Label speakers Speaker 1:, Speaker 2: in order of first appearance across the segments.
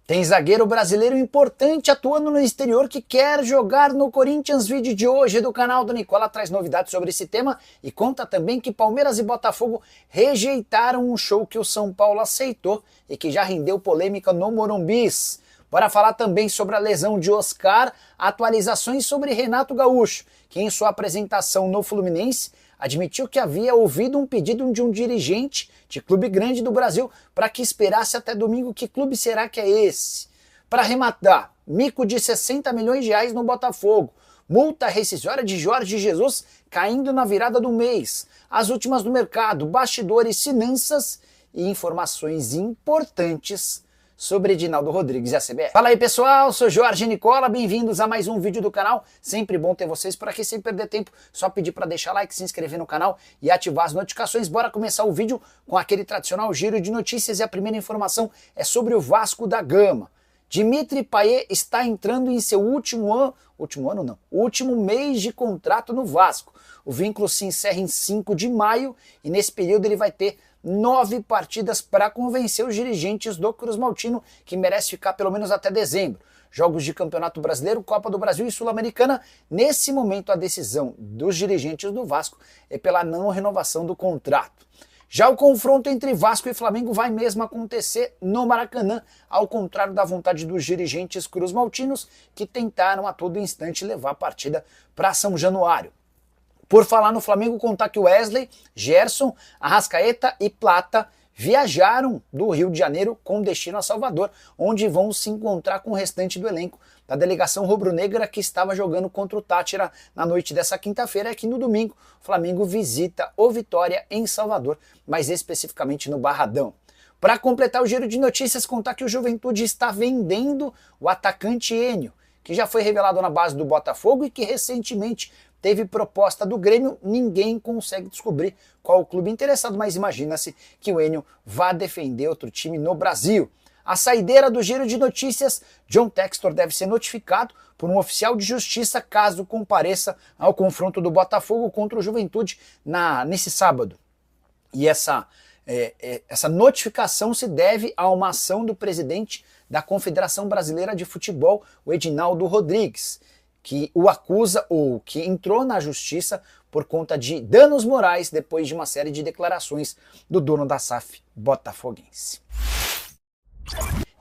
Speaker 1: Tem zagueiro brasileiro importante atuando no exterior que quer jogar no Corinthians. Vídeo de hoje do canal do Nicola traz novidades sobre esse tema e conta também que Palmeiras e Botafogo rejeitaram um show que o São Paulo aceitou e que já rendeu polêmica no Morumbi. Bora falar também sobre a lesão de Oscar, atualizações sobre Renato Gaúcho, que em sua apresentação no Fluminense admitiu que havia ouvido um pedido de um dirigente de clube grande do Brasil para que esperasse até domingo. Que clube será que é esse? Para arrematar, mico de 60 milhões de reais no Botafogo, multa rescisória de Jorge Jesus caindo na virada do mês, as últimas do mercado, bastidores, finanças e informações importantes sobre Edinaldo Rodrigues e a CBF. Fala aí pessoal, sou Jorge Nicola, bem-vindos a mais um vídeo do canal. Sempre bom ter vocês por aqui, sem perder tempo, só pedir para deixar like, se inscrever no canal e ativar as notificações. Bora começar o vídeo com aquele tradicional giro de notícias e a primeira informação é sobre o Vasco da Gama. Dimitri Payet está entrando em seu último mês de contrato no Vasco. O vínculo se encerra em 5 de maio e nesse período ele vai ter 9 partidas para convencer os dirigentes do Cruz Maltino, que merece ficar pelo menos até dezembro. Jogos de Campeonato Brasileiro, Copa do Brasil e Sul-Americana. Nesse momento a decisão dos dirigentes do Vasco é pela não renovação do contrato. Já o confronto entre Vasco e Flamengo vai mesmo acontecer no Maracanã, ao contrário da vontade dos dirigentes cruz-maltinos, que tentaram a todo instante levar a partida para São Januário. Por falar no Flamengo, contar que Wesley, Gerson, Arrascaeta e Plata viajaram do Rio de Janeiro com destino a Salvador, onde vão se encontrar com o restante do elenco da delegação rubro-negra que estava jogando contra o Táchira na noite dessa quinta-feira. Aqui no domingo, o Flamengo visita o Vitória em Salvador, mais especificamente no Barradão. Para completar o giro de notícias, contar que o Juventude está vendendo o atacante Enio, que já foi revelado na base do Botafogo e que recentemente teve proposta do Grêmio. Ninguém consegue descobrir qual o clube interessado, mas imagina-se que o Enio vá defender outro time no Brasil. A saideira do giro de notícias, John Textor deve ser notificado por um oficial de justiça caso compareça ao confronto do Botafogo contra o Juventude nesse sábado. E essa notificação se deve a uma ação do presidente da Confederação Brasileira de Futebol, o Edinaldo Rodrigues, que o acusa ou que entrou na justiça por conta de danos morais depois de uma série de declarações do dono da SAF botafoguense.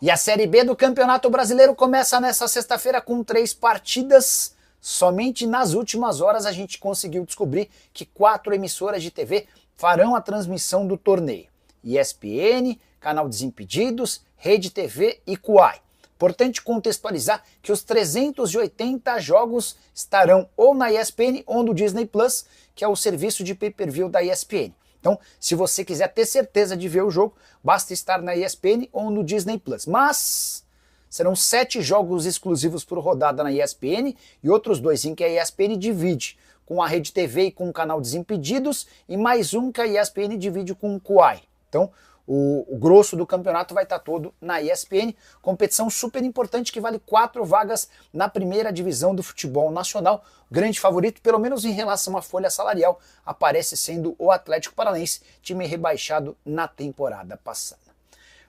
Speaker 1: E a Série B do Campeonato Brasileiro começa nessa sexta-feira com 3 partidas. Somente nas últimas horas a gente conseguiu descobrir que 4 emissoras de TV farão a transmissão do torneio: ESPN, Canal Desimpedidos, Rede TV e Kuai. Importante contextualizar que os 380 jogos estarão ou na ESPN ou no Disney Plus, que é o serviço de pay-per-view da ESPN. Então, se você quiser ter certeza de ver o jogo, basta estar na ESPN ou no Disney Plus. Mas serão 7 jogos exclusivos por rodada na ESPN e outros 2 em que a ESPN divide com a Rede TV e com o Canal Desimpedidos, e mais um que a ESPN divide com o Kuai. Então, o grosso do campeonato vai estar todo na ESPN, competição super importante que vale 4 vagas na primeira divisão do futebol nacional. O grande favorito, pelo menos em relação à folha salarial, aparece sendo o Atlético Paranaense, time rebaixado na temporada passada.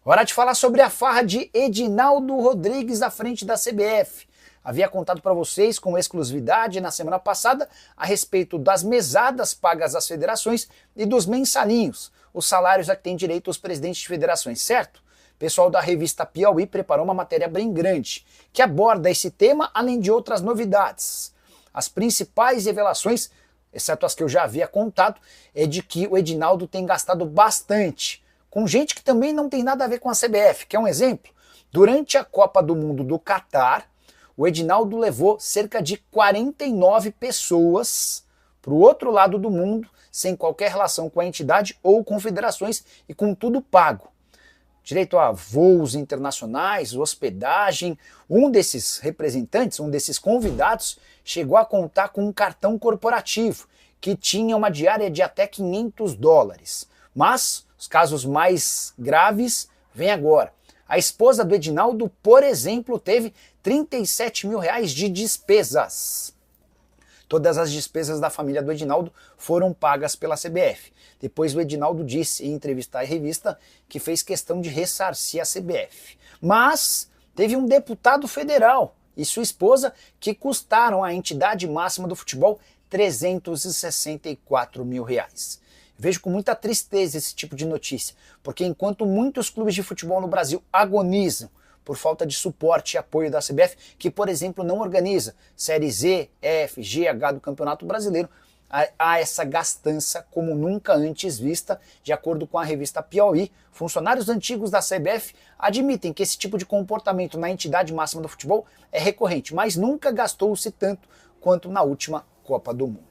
Speaker 1: Hora de falar sobre a farra de Edinaldo Rodrigues à frente da CBF. Havia contado para vocês com exclusividade na semana passada a respeito das mesadas pagas às federações e dos mensalinhos, os salários a que têm direito os presidentes de federações, certo? O pessoal da revista Piauí preparou uma matéria bem grande que aborda esse tema, além de outras novidades. As principais revelações, exceto as que eu já havia contado, é de que o Edinaldo tem gastado bastante com gente que também não tem nada a ver com a CBF. Quer um exemplo? Durante a Copa do Mundo do Catar, o Edinaldo levou cerca de 49 pessoas para o outro lado do mundo, sem qualquer relação com a entidade ou confederações e com tudo pago. Direito a voos internacionais, hospedagem. Um desses representantes, um desses convidados, chegou a contar com um cartão corporativo que tinha uma diária de até $500. Mas os casos mais graves vêm agora. A esposa do Edinaldo, por exemplo, teve 37 mil reais de despesas. Todas as despesas da família do Edinaldo foram pagas pela CBF. Depois o Edinaldo disse em entrevista à revista que fez questão de ressarcir a CBF. Mas teve um deputado federal e sua esposa que custaram à entidade máxima do futebol R$ 364 mil. Vejo com muita tristeza esse tipo de notícia, porque enquanto muitos clubes de futebol no Brasil agonizam por falta de suporte e apoio da CBF, que, por exemplo, não organiza Série Z, F, G, H do Campeonato Brasileiro, há essa gastança como nunca antes vista. De acordo com a revista Piauí, funcionários antigos da CBF admitem que esse tipo de comportamento na entidade máxima do futebol é recorrente, mas nunca gastou-se tanto quanto na última Copa do Mundo.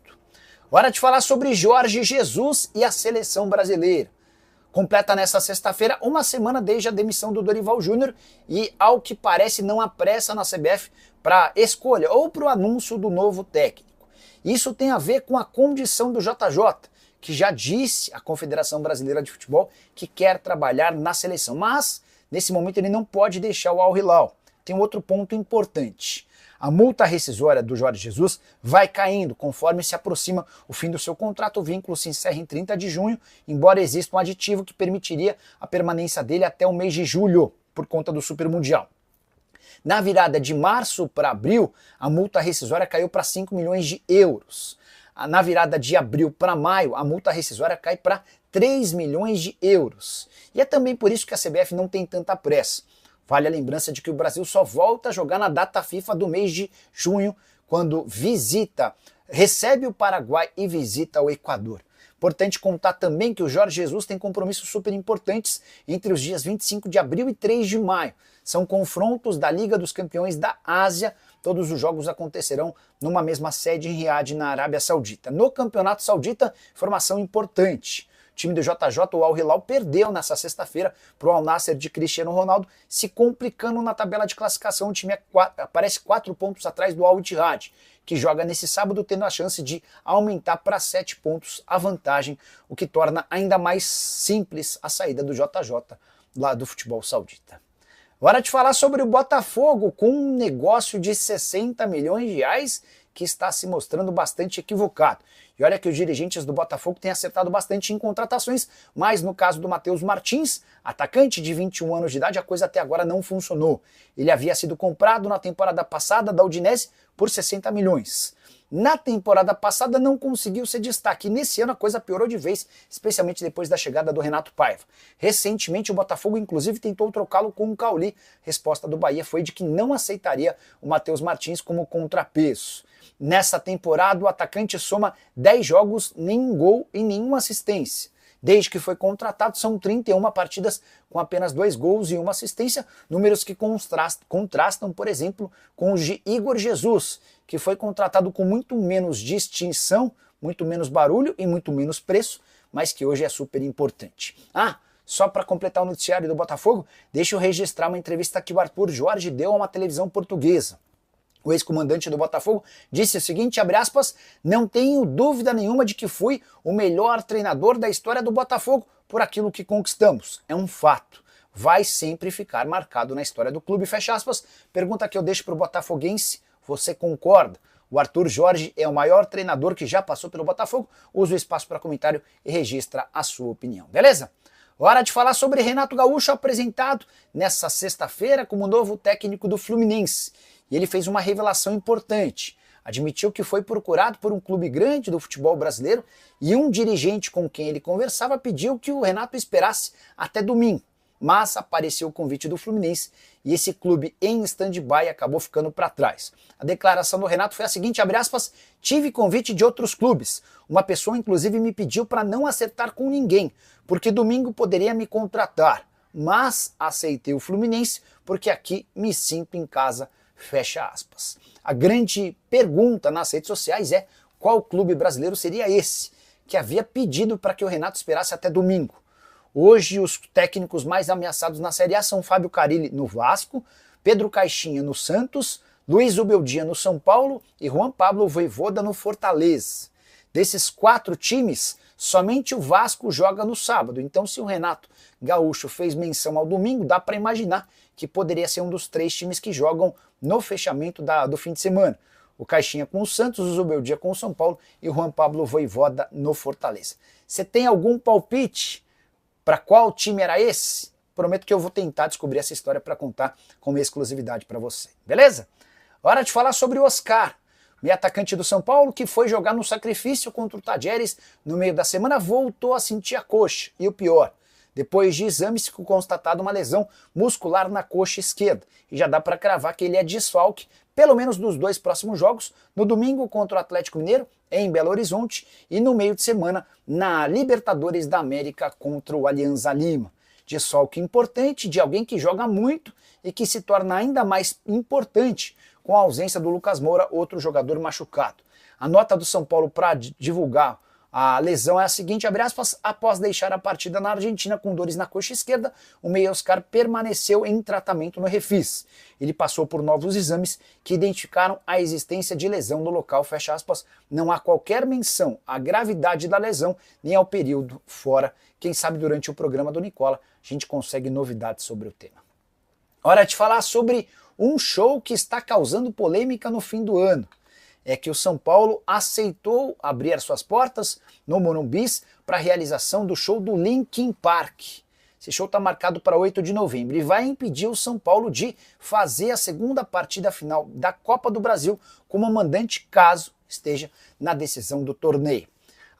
Speaker 1: Hora de falar sobre Jorge Jesus e a seleção brasileira. Completa nesta sexta-feira uma semana desde a demissão do Dorival Júnior e, ao que parece, não há pressa na CBF para a escolha ou para o anúncio do novo técnico. Isso tem a ver com a condição do JJ, que já disse à Confederação Brasileira de Futebol que quer trabalhar na seleção, mas nesse momento ele não pode deixar o Al Hilal. Tem um outro ponto importante. A multa rescisória do Jorge Jesus vai caindo conforme se aproxima o fim do seu contrato. O vínculo se encerra em 30 de junho, embora exista um aditivo que permitiria a permanência dele até o mês de julho, por conta do Super Mundial. Na virada de março para abril, a multa rescisória caiu para 5 milhões de euros. Na virada de abril para maio, a multa rescisória cai para 3 milhões de euros. E é também por isso que a CBF não tem tanta pressa. Vale a lembrança de que o Brasil só volta a jogar na data FIFA do mês de junho, quando recebe o Paraguai e visita o Equador. Importante contar também que o Jorge Jesus tem compromissos super importantes entre os dias 25 de abril e 3 de maio. São confrontos da Liga dos Campeões da Ásia. Todos os jogos acontecerão numa mesma sede em Riad, na Arábia Saudita. No Campeonato Saudita, informação importante. O time do JJ, o Al Hilal, perdeu nessa sexta-feira para o Al Nassr de Cristiano Ronaldo, se complicando na tabela de classificação. O time aparece 4 pontos atrás do Al Ittihad, que joga nesse sábado, tendo a chance de aumentar para 7 pontos a vantagem, o que torna ainda mais simples a saída do JJ lá do futebol saudita. Hora de falar sobre o Botafogo, com um negócio de 60 milhões de reais que está se mostrando bastante equivocado. E olha que os dirigentes do Botafogo têm acertado bastante em contratações, mas no caso do Matheus Martins, atacante de 21 anos de idade, a coisa até agora não funcionou. Ele havia sido comprado na temporada passada da Udinese por 60 milhões. Na temporada passada não conseguiu ser destaque, e nesse ano a coisa piorou de vez, especialmente depois da chegada do Renato Paiva. Recentemente o Botafogo inclusive tentou trocá-lo com o Cauli. Resposta do Bahia foi de que não aceitaria o Matheus Martins como contrapeso. Nessa temporada o atacante soma 10 jogos, nenhum gol e nenhuma assistência. Desde que foi contratado, são 31 partidas com apenas 2 gols e 1 assistência, números que contrastam, por exemplo, com os de Igor Jesus, que foi contratado com muito menos distinção, muito menos barulho e muito menos preço, mas que hoje é super importante. Só para completar o noticiário do Botafogo, deixa eu registrar uma entrevista que o Arthur Jorge deu a uma televisão portuguesa. O ex-comandante do Botafogo disse o seguinte, abre aspas, não tenho dúvida nenhuma de que fui o melhor treinador da história do Botafogo por aquilo que conquistamos. É um fato. Vai sempre ficar marcado na história do clube, fecha aspas. Pergunta que eu deixo para o botafoguense, você concorda? O Arthur Jorge é o maior treinador que já passou pelo Botafogo. Usa o espaço para comentário e registra a sua opinião, beleza? Hora de falar sobre Renato Gaúcho, apresentado nessa sexta-feira como novo técnico do Fluminense. E ele fez uma revelação importante. Admitiu que foi procurado por um clube grande do futebol brasileiro e um dirigente com quem ele conversava pediu que o Renato esperasse até domingo. Mas apareceu o convite do Fluminense e esse clube em stand-by acabou ficando para trás. A declaração do Renato foi a seguinte, abre aspas, tive convite de outros clubes. Uma pessoa inclusive me pediu para não acertar com ninguém, porque domingo poderia me contratar. Mas aceitei o Fluminense porque aqui me sinto em casa. Fecha aspas. A grande pergunta nas redes sociais é qual clube brasileiro seria esse que havia pedido para que o Renato esperasse até domingo. Hoje os técnicos mais ameaçados na Série A são Fábio Carille no Vasco, Pedro Caixinha no Santos, Luiz Ubeldia no São Paulo e Juan Pablo Vojvoda no Fortaleza. Desses 4 times, somente o Vasco joga no sábado. Então se o Renato Gaúcho fez menção ao domingo, dá para imaginar que poderia ser um dos 3 times que jogam no fechamento do fim de semana. O Caixinha com o Santos, o Zubeldia com o São Paulo e o Juan Pablo Vojvoda no Fortaleza. Você tem algum palpite para qual time era esse? Prometo que eu vou tentar descobrir essa história para contar com exclusividade para você. Beleza? Hora de falar sobre o Oscar, meio atacante do São Paulo, que foi jogar no sacrifício contra o Tajeres no meio da semana, voltou a sentir a coxa. E o pior, depois de exames ficou constatada uma lesão muscular na coxa esquerda. E já dá para cravar que ele é desfalque, pelo menos dos 2 próximos jogos, no domingo contra o Atlético Mineiro, em Belo Horizonte, e no meio de semana na Libertadores da América contra o Alianza Lima. Desfalque importante de alguém que joga muito e que se torna ainda mais importante com a ausência do Lucas Moura, outro jogador machucado. A nota do São Paulo para divulgar a lesão é a seguinte, abre aspas, após deixar a partida na Argentina com dores na coxa esquerda, o meia Oscar permaneceu em tratamento no Refis. Ele passou por novos exames que identificaram a existência de lesão no local, fecha aspas, não há qualquer menção à gravidade da lesão, nem ao período fora. Quem sabe durante o programa do Nicola a gente consegue novidades sobre o tema. Hora de falar sobre um show que está causando polêmica no fim do ano. É que o São Paulo aceitou abrir suas portas no Morumbi para a realização do show do Linkin Park. Esse show está marcado para 8 de novembro e vai impedir o São Paulo de fazer a segunda partida final da Copa do Brasil como mandante caso esteja na decisão do torneio.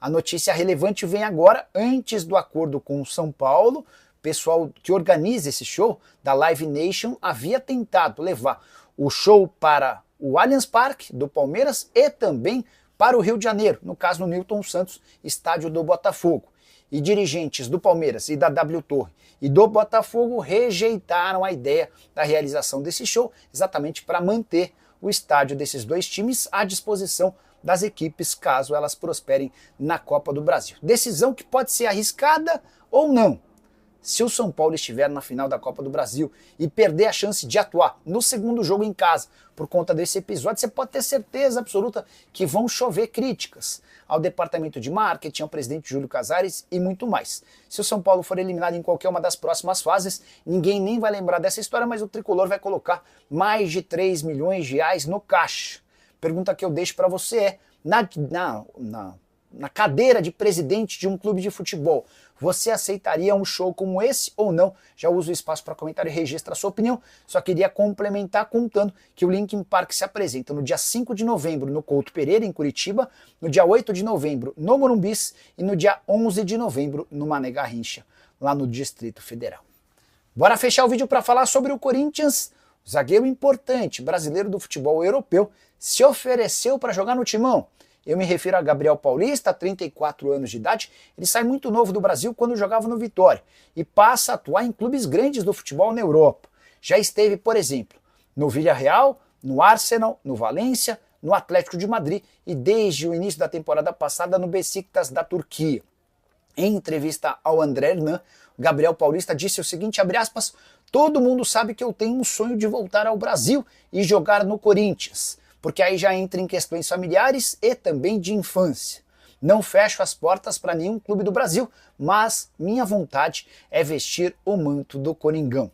Speaker 1: A notícia relevante vem agora, antes do acordo com o São Paulo. O pessoal que organiza esse show, da Live Nation, havia tentado levar o show para o Allianz Parque do Palmeiras e também para o Rio de Janeiro, no caso no Newton Santos, estádio do Botafogo. E dirigentes do Palmeiras e da W Torre e do Botafogo rejeitaram a ideia da realização desse show, exatamente para manter o estádio desses dois times à disposição das equipes caso elas prosperem na Copa do Brasil. Decisão que pode ser arriscada ou não. Se o São Paulo estiver na final da Copa do Brasil e perder a chance de atuar no segundo jogo em casa por conta desse episódio, você pode ter certeza absoluta que vão chover críticas ao departamento de marketing, ao presidente Júlio Casares e muito mais. Se o São Paulo for eliminado em qualquer uma das próximas fases, ninguém nem vai lembrar dessa história, mas o Tricolor vai colocar mais de 3 milhões de reais no caixa. Pergunta que eu deixo para você é, na cadeira de presidente de um clube de futebol, você aceitaria um show como esse ou não? Já uso o espaço para comentário e registra a sua opinião. Só queria complementar contando que o Linkin Park se apresenta no dia 5 de novembro no Couto Pereira, em Curitiba, no dia 8 de novembro no Morumbi e no dia 11 de novembro no Mané Garrincha, lá no Distrito Federal. Bora fechar o vídeo para falar sobre o Corinthians. O zagueiro importante brasileiro do futebol europeu se ofereceu para jogar no Timão. Eu me refiro a Gabriel Paulista, 34 anos de idade. Ele sai muito novo do Brasil quando jogava no Vitória e passa a atuar em clubes grandes do futebol na Europa. Já esteve, por exemplo, no Villarreal, no Arsenal, no Valência, no Atlético de Madrid e desde o início da temporada passada no Beşiktaş da Turquia. Em entrevista ao André Hernan, Gabriel Paulista disse o seguinte, abre aspas, todo mundo sabe que eu tenho um sonho de voltar ao Brasil e jogar no Corinthians, porque aí já entra em questões familiares e também de infância. Não fecho as portas para nenhum clube do Brasil, mas minha vontade é vestir o manto do Coringão.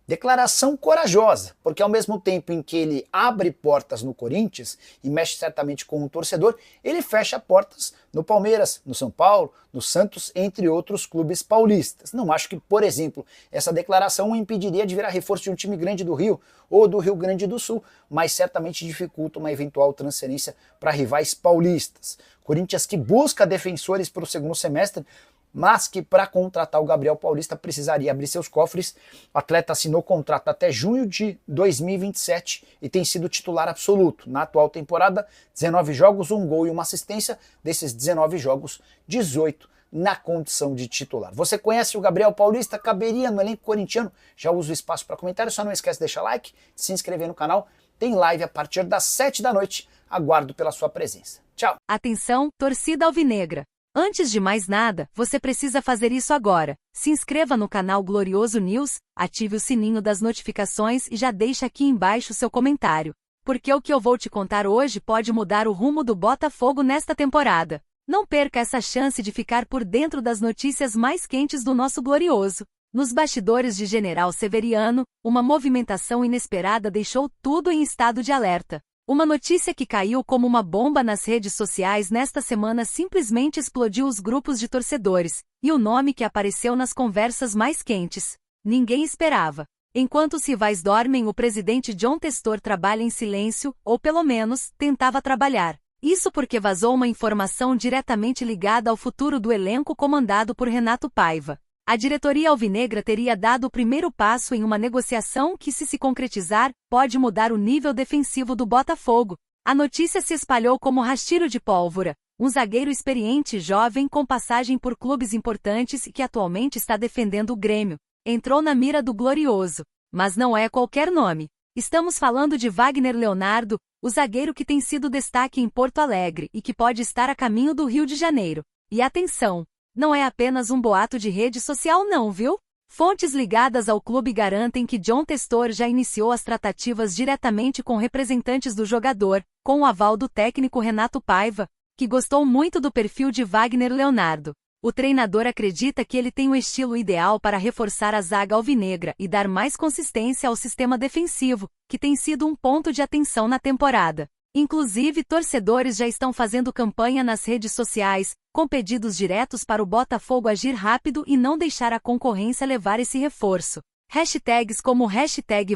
Speaker 1: Declaração corajosa, porque ao mesmo tempo em que ele abre portas no Corinthians e mexe certamente com o torcedor, ele fecha portas no Palmeiras, no São Paulo, no Santos, entre outros clubes paulistas. Não acho que, por exemplo, essa declaração o impediria de virar reforço de um time grande do Rio ou do Rio Grande do Sul, mas certamente dificulta uma eventual transferência para rivais paulistas. Corinthians que busca defensores para o segundo semestre, mas que para contratar o Gabriel Paulista precisaria abrir seus cofres. O atleta assinou contrato até junho de 2027 e tem sido titular absoluto. Na atual temporada, 19 jogos, 1 gol e 1 assistência. Desses 19 jogos, 18 na condição de titular. Você conhece o Gabriel Paulista? Caberia no elenco corintiano? Já usa o espaço para comentário, só não esquece de deixar like, de se inscrever no canal. Tem live a partir das 7 da noite. Aguardo pela sua presença. Tchau!
Speaker 2: Atenção, torcida alvinegra! Antes de mais nada, você precisa fazer isso agora. Se inscreva no canal Glorioso News, ative o sininho das notificações e já deixa aqui embaixo seu comentário. Porque o que eu vou te contar hoje pode mudar o rumo do Botafogo nesta temporada. Não perca essa chance de ficar por dentro das notícias mais quentes do nosso Glorioso. Nos bastidores de General Severiano, uma movimentação inesperada deixou tudo em estado de alerta. Uma notícia que caiu como uma bomba nas redes sociais nesta semana simplesmente explodiu os grupos de torcedores, e o nome que apareceu nas conversas mais quentes. ninguém esperava. Enquanto os rivais dormem, o presidente John Testor trabalha em silêncio, ou pelo menos, tentava trabalhar. Isso porque vazou uma informação diretamente ligada ao futuro do elenco comandado por Renato Paiva. A diretoria alvinegra teria dado o primeiro passo em uma negociação que, se concretizar, pode mudar o nível defensivo do Botafogo. A notícia se espalhou como rastilho de pólvora. Um zagueiro experiente jovem com passagem por clubes importantes e que atualmente está defendendo o Grêmio entrou na mira do Glorioso. Mas não é qualquer nome. Estamos falando de Wagner Leonardo, o zagueiro que tem sido destaque em Porto Alegre e que pode estar a caminho do Rio de Janeiro. E atenção, não é apenas um boato de rede social não, viu? Fontes ligadas ao clube garantem que John Testor já iniciou as tratativas diretamente com representantes do jogador, com o aval do técnico Renato Paiva, que gostou muito do perfil de Wagner Leonardo. O treinador acredita que ele tem o estilo ideal para reforçar a zaga alvinegra e dar mais consistência ao sistema defensivo, que tem sido um ponto de atenção na temporada. Inclusive, torcedores já estão fazendo campanha nas redes sociais, com pedidos diretos para o Botafogo agir rápido e não deixar a concorrência levar esse reforço. Hashtags como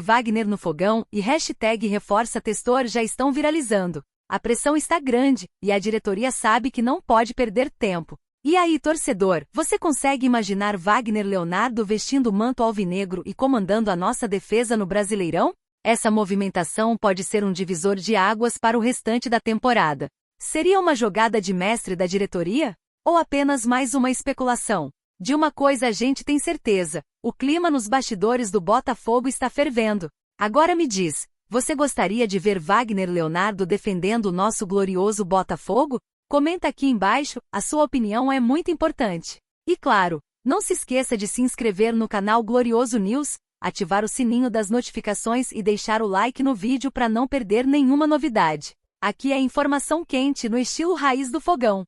Speaker 2: #Wagner no Fogão e #Reforça Testor já estão viralizando. A pressão está grande, e a diretoria sabe que não pode perder tempo. E aí, torcedor, você consegue imaginar Wagner Leonardo vestindo o manto alvinegro e comandando a nossa defesa no Brasileirão? Essa movimentação pode ser um divisor de águas para o restante da temporada. Seria uma jogada de mestre da diretoria? Ou apenas mais uma especulação? De uma coisa a gente tem certeza, o clima nos bastidores do Botafogo está fervendo. Agora me diz, você gostaria de ver Wagner Leonardo defendendo o nosso glorioso Botafogo? Comenta aqui embaixo, a sua opinião é muito importante. E claro, não se esqueça de se inscrever no canal Glorioso News, ativar o sininho das notificações e deixar o like no vídeo para não perder nenhuma novidade. Aqui é informação quente no estilo raiz do fogão.